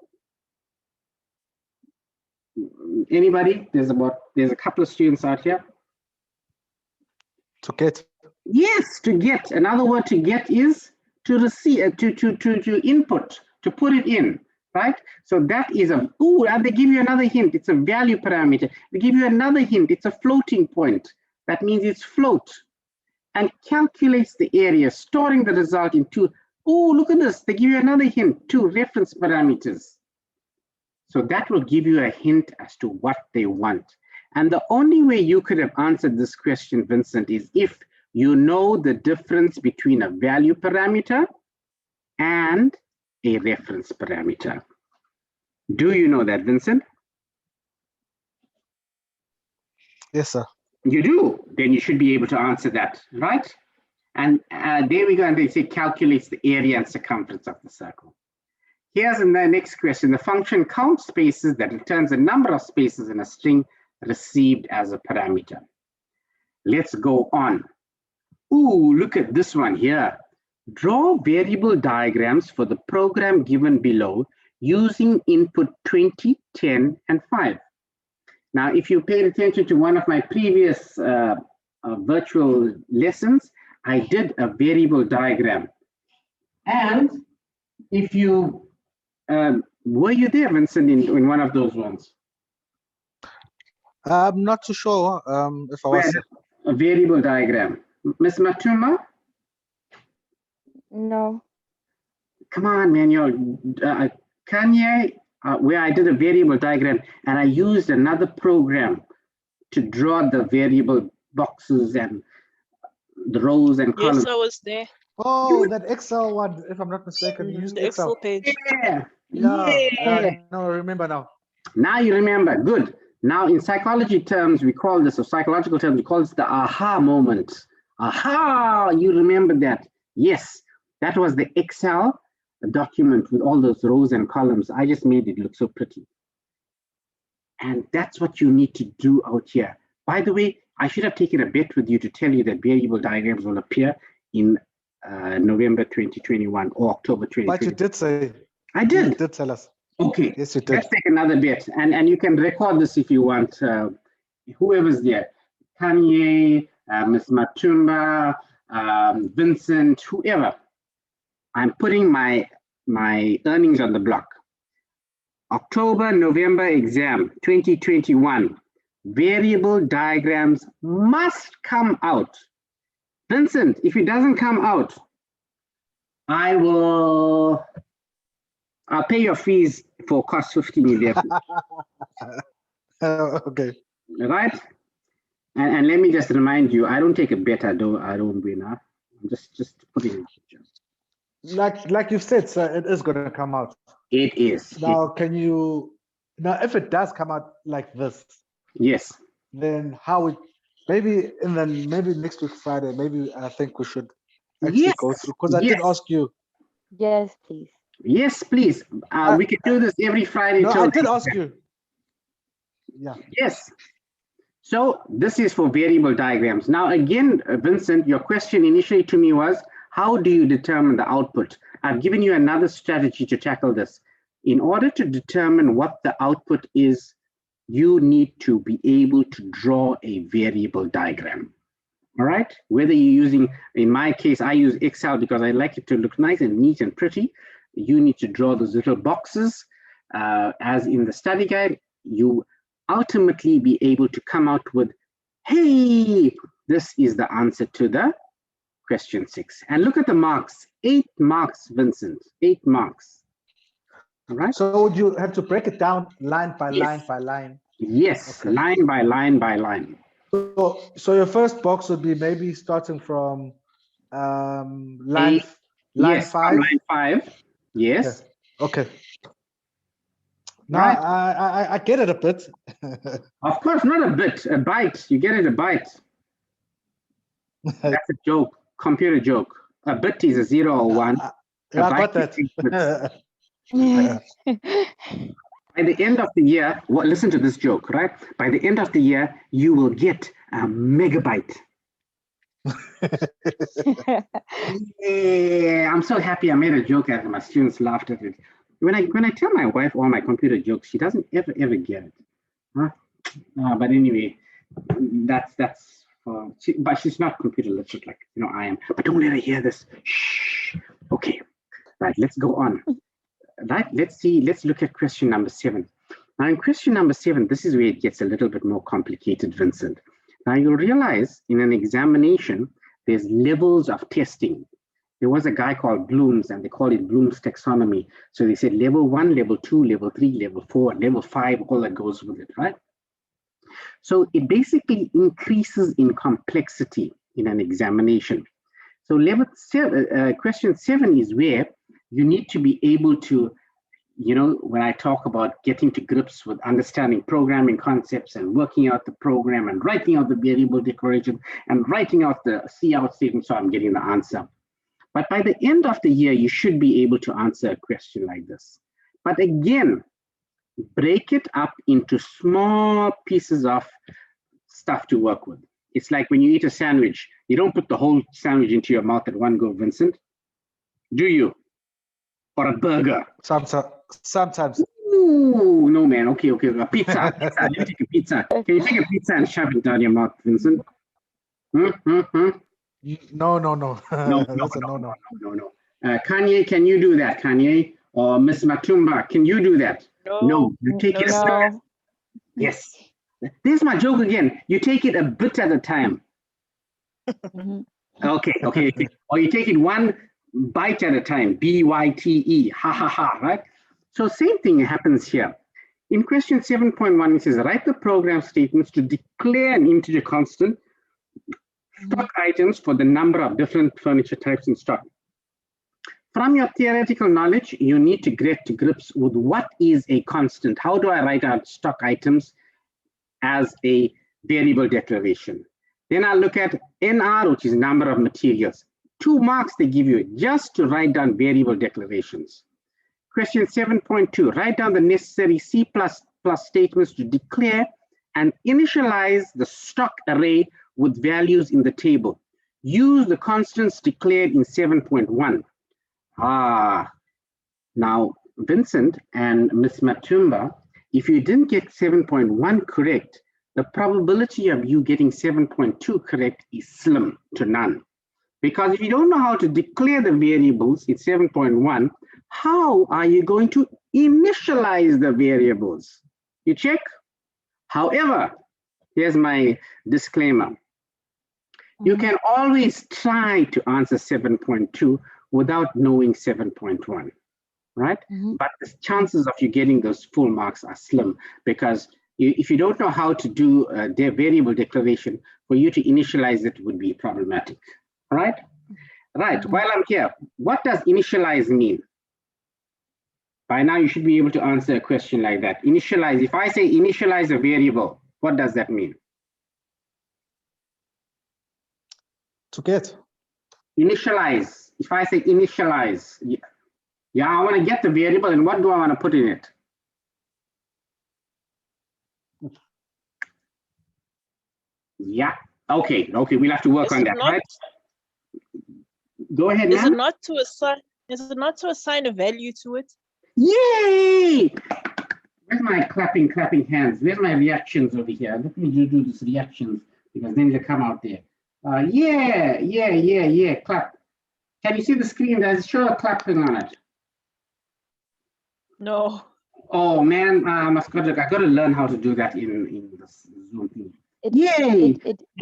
Anybody? There's a couple of students out here. To get. Yes, to get. Another word to get is to receive, to input, to put it in, right? So that is a, they give you another hint. It's a value parameter. They give you another hint. It's a floating point. That means it's float and calculates the area, storing the result in two. Oh, look at this. They give you another hint, two reference parameters. So that will give you a hint as to what they want. And the only way you could have answered this question, Vincent, is if you know the difference between a value parameter and a reference parameter. Do you know that, Vincent? Yes, sir. You do? Then you should be able to answer that, right? And there we go, and they say calculates the area and circumference of the circle. Here's in the next question, the function counts spaces that returns the number of spaces in a string received as a parameter. Let's go on. Ooh, look at this one here. Draw variable diagrams for the program given below using input 20, 10, and 5. Now, if you paid attention to one of my previous virtual lessons, I did a variable diagram. And if you, were you there, Vincent, in one of those ones? I'm not too sure if I was. A variable diagram. Ms. Matuma? No. Come on, man, you're Kanye, where I did a variable diagram and I used another program to draw the variable boxes and the rows and columns. Yes, I was there. Oh, that Excel one, if I'm not mistaken, you used The Excel Excel. page. Yeah, Yeah. No, I remember now. Now you remember, good. Now in psychology terms, we call this, or psychological terms, we call this the aha moment. Aha, you remember that. Yes, that was the Excel document with all those rows and columns. I just made it look so pretty. And that's what you need to do out here. By the way, I should have taken a bet with you to tell you that variable diagrams will appear in November 2021 or October 2021. But you did say. I did. You did tell us. Okay. Yes, you did. Let's take another bet. And you can record this if you want. Whoever's there. Kanye, Ms. Matumba, Vincent, whoever. I'm putting my earnings on the block. October, November exam 2021. Variable diagrams must come out. Vincent, if it doesn't come out, I'll pay your fees for COS1511. Okay. Right? And let me just remind you, I don't take a bet, I don't win. Huh? I'm just putting it. Like you said, sir, it is going to come out. It is. Now, can you, now if it does come out like this, yes, then how would, maybe next week Friday, maybe I think we should actually go through, because I did ask you. Yes, please. Yes, please. We can do this every Friday. No, I did ask you. Yeah. Yes. So this is for variable diagrams. Now again, Vincent, your question initially to me was, how do you determine the output? I've given you another strategy to tackle this. In order to determine what the output is, you need to be able to draw a variable diagram. All right? Whether you're using, in my case, I use Excel because I like it to look nice and neat and pretty. You need to draw those little boxes. As in the study guide, you ultimately be able to come out with, hey, this is the answer to the question 6. And look at the marks, 8 marks, Vincent, 8 marks. All right. So would you have to break it down line by line by line? Yes, okay. Line by line by line. So your first box would be maybe starting from line 5. Line 5. Yes. Okay. Now Right. I get it a bit. Of course, not a bit, a byte. You get it a byte. That's a joke, computer joke. A bit is a 0 or 1. I got that. By the end of the year, well, listen to this joke, right? By the end of the year, you will get a megabyte. Yeah, I'm so happy I made a joke and my students laughed at it. When I tell my wife all my computer jokes, she doesn't ever get it. Huh? But anyway, that's but she's not computer literate like I am. But don't let her hear this. Shh. Okay. Right, let's go on. Right, let's look at question number 7. Now in question number 7, this is where it gets a little bit more complicated, Vincent. Now you'll realize in an examination, there's levels of testing. There was a guy called Bloom's, and they call it Bloom's taxonomy. So they said level 1, level 2, level 3, level 4, level 5, all that goes with it, right? So it basically increases in complexity in an examination. So level 7, question 7 is where you need to be able to, when I talk about getting to grips with understanding programming concepts and working out the program and writing out the variable declaration and writing out the cout statement, so I'm getting the answer. But by the end of the year, you should be able to answer a question like this. But again, break it up into small pieces of stuff to work with. It's like when you eat a sandwich, you don't put the whole sandwich into your mouth at one go, Vincent, do you? Or a burger? Sometimes. Ooh, no, man. Okay. A pizza. Let me take a pizza. Can you take a pizza and shove it down your mouth, Vincent? No. No. That's a no. Kanye, can you do that, Kanye? Or Miss Matumba, can you do that? No. You take it. No. Yes. There's my joke again. You take it a bit at a time. Okay. Or you take it one bite at a time. BYTE. Ha. Right? So same thing happens here. In question 7.1, it says write the program statements to declare an integer constant stock items for the number of different furniture types in stock. From your theoretical knowledge, you need to get to grips with what is a constant. How do I write out stock items as a variable declaration? Then I'll look at NR, which is number of materials. 2 marks they give you just to write down variable declarations. Question 7.2, write down the necessary C++ statements to declare and initialize the stock array with values in the table. Use the constants declared in 7.1. Now, Vincent and Ms. Matumba, if you didn't get 7.1 correct, the probability of you getting 7.2 correct is slim to none. Because if you don't know how to declare the variables in 7.1, how are you going to initialize the variables? You check? However, here's my disclaimer. You can always try to answer 7.2 without knowing 7.1, right? But the chances of you getting those full marks are slim because if you don't know how to do their variable declaration, for you to initialize it would be problematic, all right? Right, while I'm here, what does initialize mean? By now, you should be able to answer a question like that. Initialize, if I say initialize a variable, what does that mean? To get. Initialize, if I say initialize, yeah, I want to get the variable and what do I want to put in it? Yeah, okay, we'll have to work on that, right? Go ahead, Is it not to assign a value to it? Yay! Where's my clapping hands? Where's my reactions over here? Let me do this reactions because then they come out there. Yeah, clap. Can you see the screen? There's sure a clapping on it. No. Oh man, I got to learn how to do that in this Zoom thing. Yay!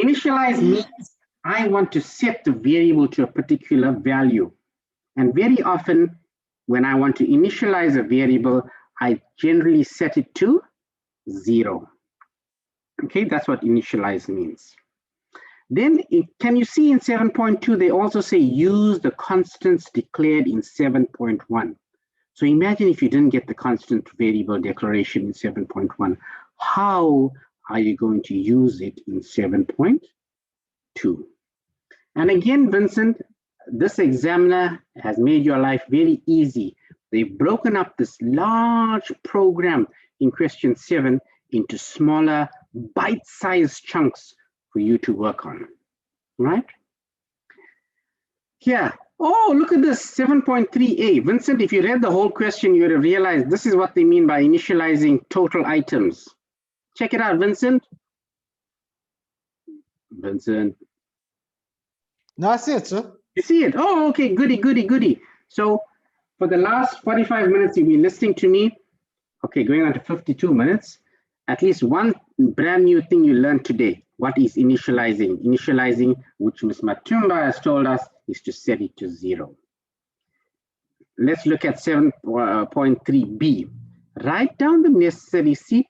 Initialize means I want to set the variable to a particular value. And very often, when I want to initialize a variable, I generally set it to 0. Okay, that's what initialize means. Then, can you see in 7.2, they also say use the constants declared in 7.1. So imagine if you didn't get the constant variable declaration in 7.1, how are you going to use it in 7.2? And again, Vincent, this examiner has made your life very easy. They've broken up this large program in question 7 into smaller, bite-sized chunks for you to work on, right? Here, oh, look at this, 7.3a. Vincent, if you read the whole question, you would have realized this is what they mean by initializing total items. Check it out, Vincent. Vincent. No, I see it, sir. You see it? Oh, okay, goody, goody, goody. So for the last 45 minutes, you've been listening to me. Okay, going on to 52 minutes. At least one brand new thing you learned today. What is initializing? Initializing, which Ms. Matumba has told us, is to set it to 0. Let's look at 7.3b. Write down the necessary C++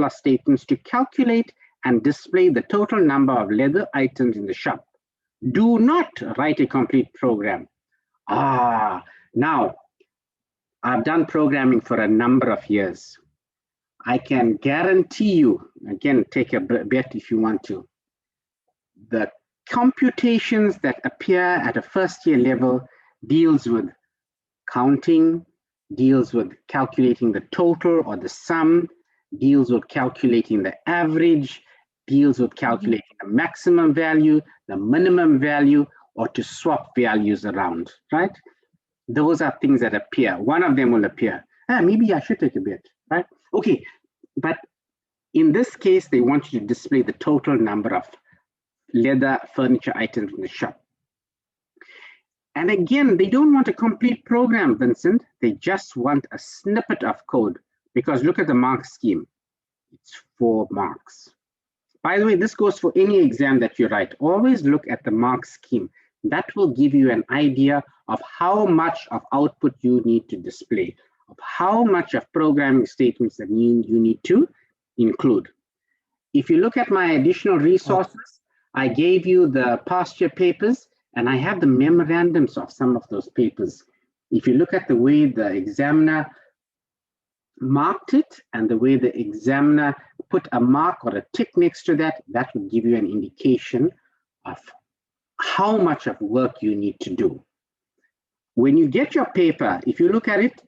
statements to calculate and display the total number of leather items in the shop. Do not write a complete program. Now, I've done programming for a number of years. I can guarantee you, again, take a bet if you want to, the computations that appear at a first-year level deals with counting, deals with calculating the total or the sum, deals with calculating the average, deals with calculating the maximum value, the minimum value, or to swap values around, right? Those are things that appear. One of them will appear. Maybe I should take a bet, right? Okay, but in this case, they want you to display the total number of leather furniture items in the shop. And again, they don't want a complete program, Vincent. They just want a snippet of code, because look at the mark scheme. It's 4 marks. By the way, this goes for any exam that you write. Always look at the mark scheme. That will give you an idea of how much of output you need to display, of how much of programming statements that you need to include. If you look at my additional resources, I gave you the past year papers, and I have the memorandums of some of those papers. If you look at the way the examiner marked it and the way the examiner put a mark or a tick next to that, that will give you an indication of how much of work you need to do. When you get your paper, if you look at it,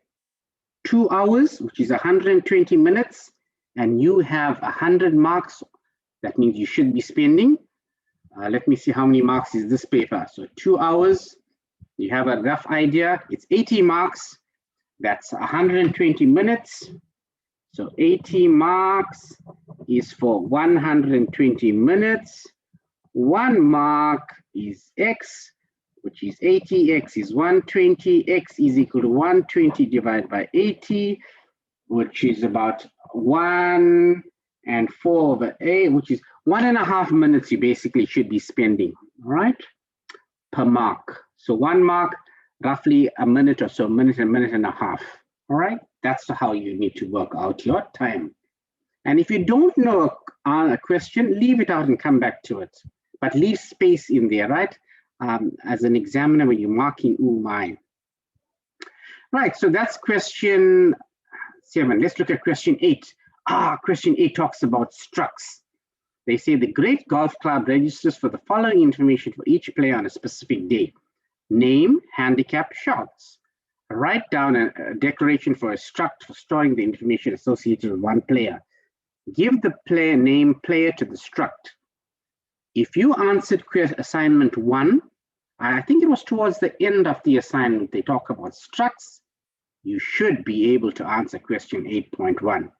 2 hours, which is 120 minutes, and you have 100 marks, that means you should be spending. Let me see how many marks is this paper. So 2 hours, you have a rough idea. It's 80 marks. That's 120 minutes. So 80 marks is for 120 minutes. 1 mark is X, which is 80. X is 120. X is equal to 120 divided by 80, which is about 1 and 4 over 8, which is 1.5 minutes you basically should be spending, all right, per mark. So 1 mark, roughly a minute or so, a minute and a half, all right? That's how you need to work out your time. And if you don't know a question, leave it out and come back to it. But leave space in there, right? As an examiner, when you're marking, ooh, my. Right, so that's question 7. Let's look at question 8. Question 8 talks about Structs. They say the Great Golf Club registers for the following information for each player on a specific day: name, handicap, shots. Write down a declaration for a struct for storing the information associated with one player. Give the player name player to the struct. If you answered assignment 1, I think it was towards the end of the assignment, they talk about structs, you should be able to answer question 8.1.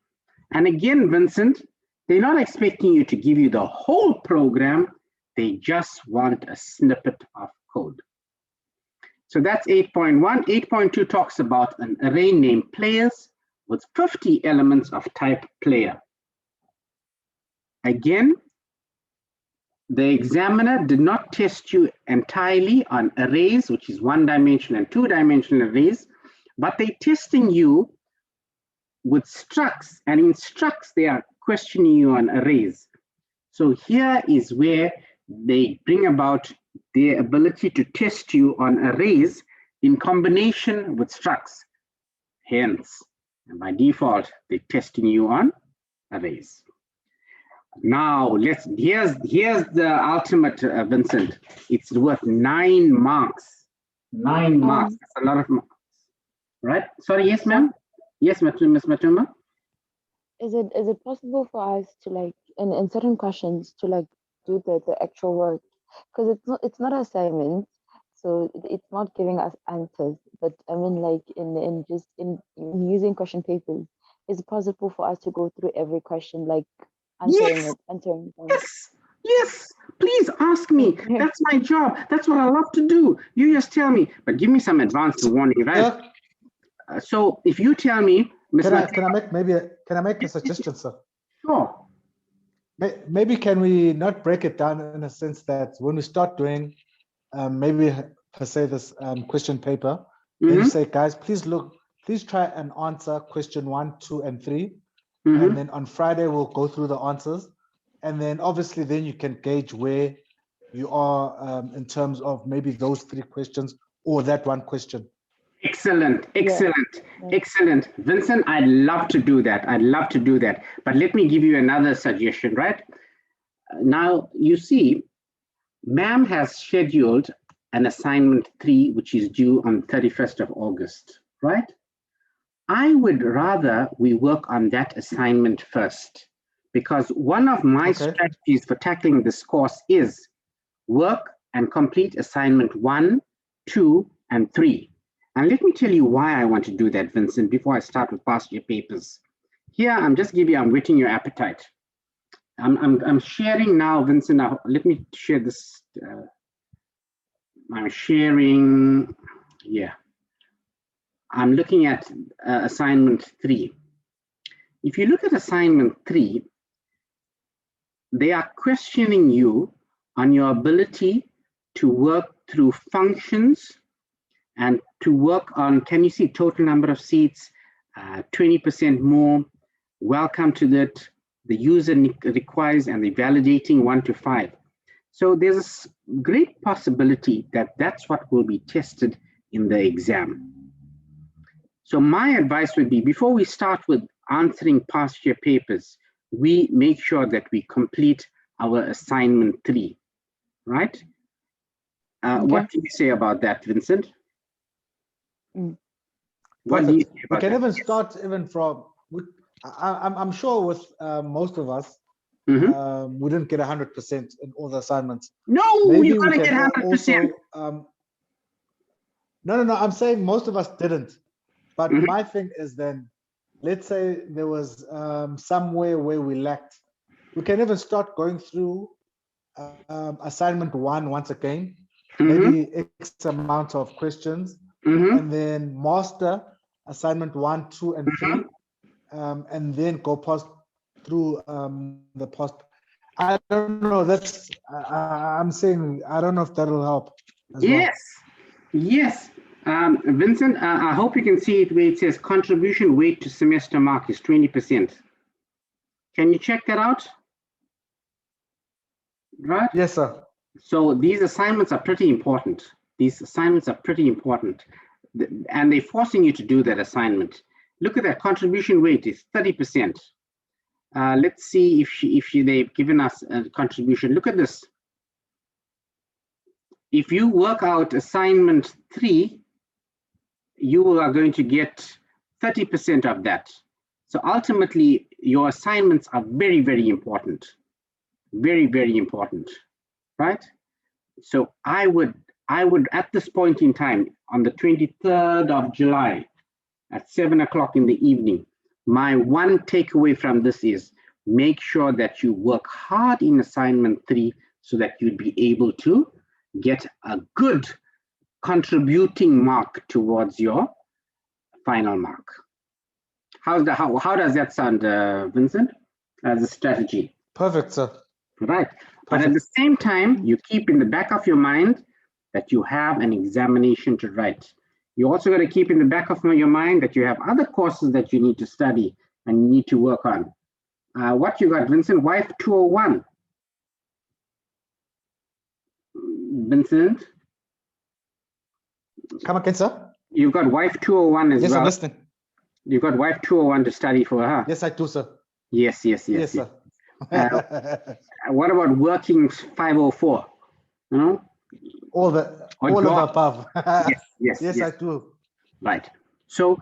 And again, Vincent, they're not expecting you to give you the whole program, they just want a snippet of code. So that's 8.1. 8.2 talks about an array named players with 50 elements of type player. Again, the examiner did not test you entirely on arrays, which is 1-dimensional and 2-dimensional arrays, but they're testing you with structs, and in structs, they are questioning you on arrays. So here is where they bring about the ability to test you on arrays in combination with structs. Hence, and by default, they're testing you on arrays. Now here's the ultimate, Vincent. It's worth 9 marks. 9 marks. That's a lot of marks, right? Sorry, yes, ma'am. Yes, Ms. Matumba. Is it possible for us to like in certain questions to like do the actual work? Because it's not assignment, so it's not giving us answers. But I mean, like in using question papers, is it possible for us to go through every question, like answering Yes. it, answering them? Yes, yes, please ask me. That's my job. That's what I love to do. You just tell me, but give me some advance warning, right? So if you tell me, can I make a suggestion, sir? Sure. Maybe can we not break it down in a sense that when we start doing maybe per se this question paper, then you say, guys, please try and answer question 1, 2, and 3. And then on Friday, we'll go through the answers. And then obviously then you can gauge where you are in terms of maybe those 3 questions or that 1 question. Excellent, excellent, excellent. Vincent, I'd love to do that. I'd love to do that. But let me give you another suggestion, right? Now, you see, ma'am has scheduled an assignment 3, which is due on 31st of August, right? I would rather we work on that assignment first, because one of my strategies for tackling this course is work and complete assignment 1, 2, and 3. And let me tell you why I want to do that, Vincent, before I start with past year papers. Here, I'm whetting your appetite. I'm sharing now, Vincent. Now, let me share this. I'm sharing, yeah. I'm looking at assignment 3. If you look at assignment 3, they are questioning you on your ability to work through functions and to work on, can you see total number of seats, 20% more, welcome to that, the user requires, and the validating 1 to 5. So there's a great possibility that that's what will be tested in the exam. So my advice would be, before we start with answering past year papers, we make sure that we complete our assignment 3, right? What do you say about that, Vincent? What do you say about we can that? even start even from, I'm sure with most of us, we didn't get 100% in all the assignments. No, maybe you're we gonna can get 100%. also, no, I'm saying most of us didn't. But my thing is then, let's say there was somewhere where we lacked. We can even start going through assignment 1 once again, maybe X amount of questions, and then master assignment 1, 2, and 3, and then go past through the past. I don't know. That's I'm saying I don't know if that'll help. Yes, yes. Vincent, I hope you can see it where it says contribution weight to semester mark is 20%. Can you check that out? Right? Yes, sir. So these assignments are pretty important. These assignments are pretty important. And they're forcing you to do that assignment. Look at that contribution weight is 30%. Let's see if they've given us a contribution. Look at this. If you work out assignment 3, you are going to get 30% of that. So ultimately, your assignments are very, very important. Very, very important, right? So I would at this point in time, on the 23rd of July at 7 o'clock in the evening, my one takeaway from this is make sure that you work hard in assignment 3 so that you'd be able to get a good contributing mark towards your final mark. How does that sound, Vincent, as a strategy? Perfect, sir. Right. But at the same time, you keep in the back of your mind that you have an examination to write. You also got to keep in the back of your mind that you have other courses that you need to study and you need to work on. What you got, Vincent? Wife 201. Vincent? Come again, sir? You've got wife 201 as well. Yes, I'm listening. You've got wife 201 to study for her. Yes, I do, sir. Yes. Yes, sir. What about working 504? You know? All of the above. Yes, yes, I do. Right. So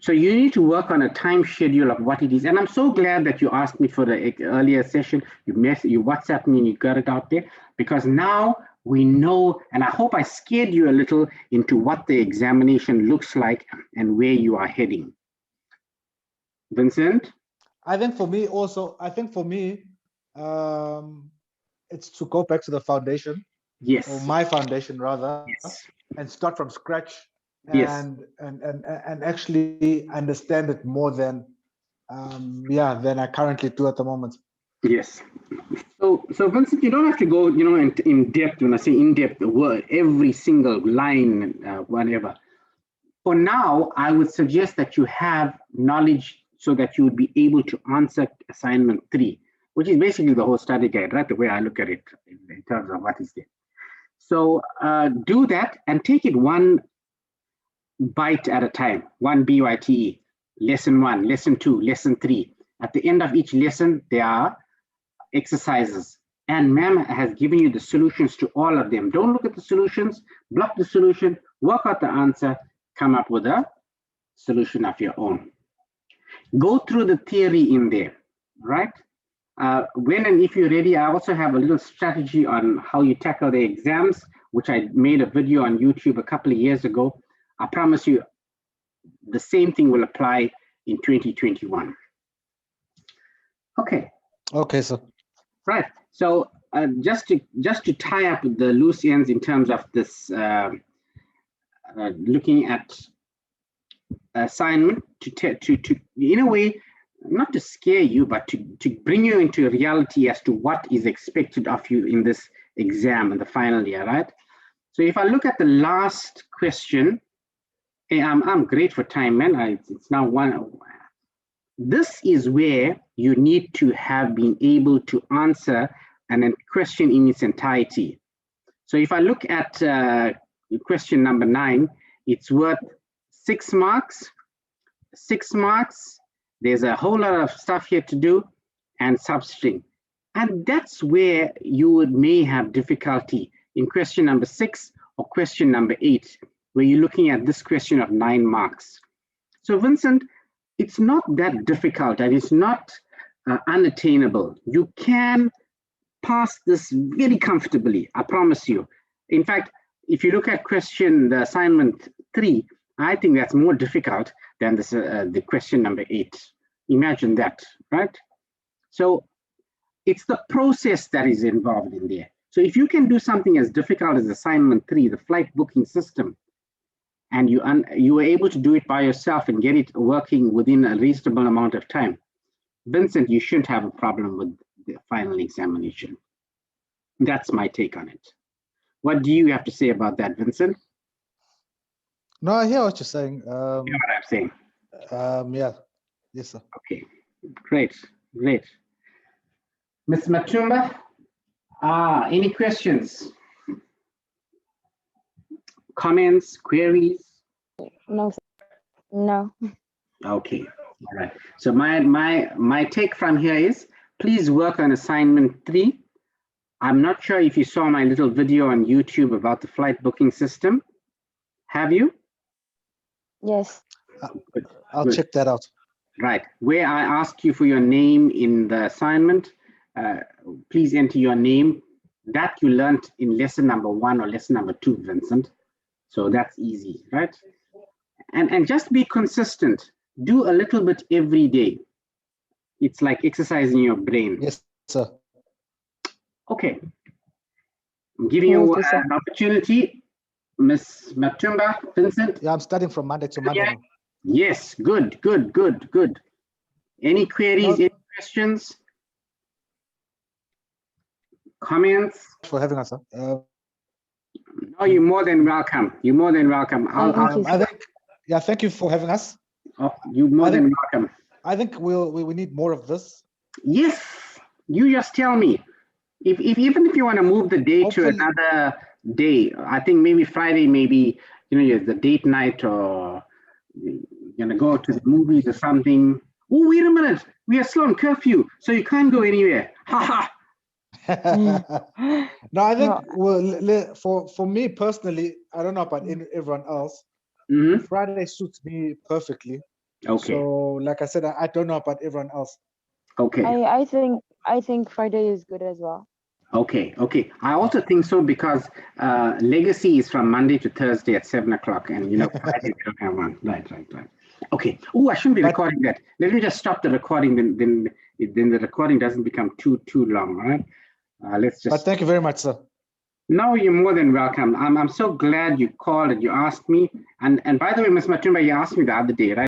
you need to work on a time schedule of what it is. And I'm so glad that you asked me for the earlier session. You WhatsApped me and you got it out there, because now we know, and I hope I scared you a little into what the examination looks like and where you are heading. Vincent? I think for me, it's to go back to the foundation. Yes. Or my foundation rather, yes. and start from scratch. Yes. And actually understand it more than than I currently do at the moment. Yes. So Vincent, you don't have to go, in depth. When I say in depth, the word, every single line, whatever. For now, I would suggest that you have knowledge so that you would be able to answer assignment 3, which is basically the whole study guide, right? The way I look at it in terms of what is there. So do that and take it one bite at a time, one BYTE, lesson 1, lesson 2, lesson 3. At the end of each lesson, there are exercises, and ma'am has given you the solutions to all of them. Don't look at the solutions, block the solution, work out the answer, come up with a solution of your own. Go through the theory in there, right? When and if you're ready, I also have a little strategy on how you tackle the exams, which I made a video on YouTube a couple of years ago. I promise you the same thing will apply in 2021. Okay. Okay, sir. Right. So just to tie up the loose ends in terms of this, looking at assignment to in a way, not to scare you, but to bring you into reality as to what is expected of you in this exam in the final year, right? So if I look at the last question, hey, I'm great for time, man. It's now one. This is where you need to have been able to answer a question in its entirety. So if I look at question number 9, it's worth 6 marks. 6 marks. There's a whole lot of stuff here to do, and substring. And that's where you may have difficulty in question number 6 or question number 8, where you're looking at this question of 9 marks. So Vincent, it's not that difficult, and it's not unattainable. You can pass this very comfortably, I promise you. In fact, if you look at the assignment 3, I think that's more difficult than this, the question number 8. Imagine that, right? So it's the process that is involved in there. So if you can do something as difficult as assignment 3, the flight booking system, and you were able to do it by yourself and get it working within a reasonable amount of time, Vincent, you shouldn't have a problem with the final examination. That's my take on it. What do you have to say about that, Vincent? No, I hear what you're saying. You know what I'm saying? Yeah. Yes, sir. Okay, great. Ms. Matumba, any questions? Comments, queries? No, sir. No. Okay, all right. So my take from here is, please work on assignment 3. I'm not sure if you saw my little video on YouTube about the flight booking system. Have you? Yes. I'll check that out. Right, where I ask you for your name in the assignment, please enter your name. That you learned in lesson number 1 or lesson number 2, Vincent. So that's easy, right? And just be consistent. Do a little bit every day. It's like exercising your brain. Yes, sir. Okay. I'm giving you an opportunity. Ms. Matumba, Vincent? Yeah, I'm starting from Monday to Monday. Yeah. Yes, good. Any queries, any questions? Comments? For having us, sir. No, you're more than welcome. You're more than welcome. Thank you for having us. Oh, you're more than welcome. I think we need more of this. Yes, you just tell me. Even if you want to move the day Hopefully. to another day, I think maybe Friday, maybe the date night, or you're gonna go to the movies or something. Oh, wait a minute. We are still on curfew, so you can't go anywhere. Ha ha. No, I think No. well, for me personally, I don't know about everyone else. Mm-hmm. Friday suits me perfectly. Okay. So, like I said, I don't know about everyone else. Okay. I think Friday is good as well. Okay. Okay. I also think so because Legacy is from Monday to Thursday at 7 o'clock, and Friday we don't have one. Right. Okay. Oh, I shouldn't be recording that. Let me just stop the recording. Then the recording doesn't become too long, right? Let's just. But thank you very much, sir. No, you're more than welcome. I'm so glad you called and you asked me. And by the way, Ms. Matumba, you asked me the other day, right?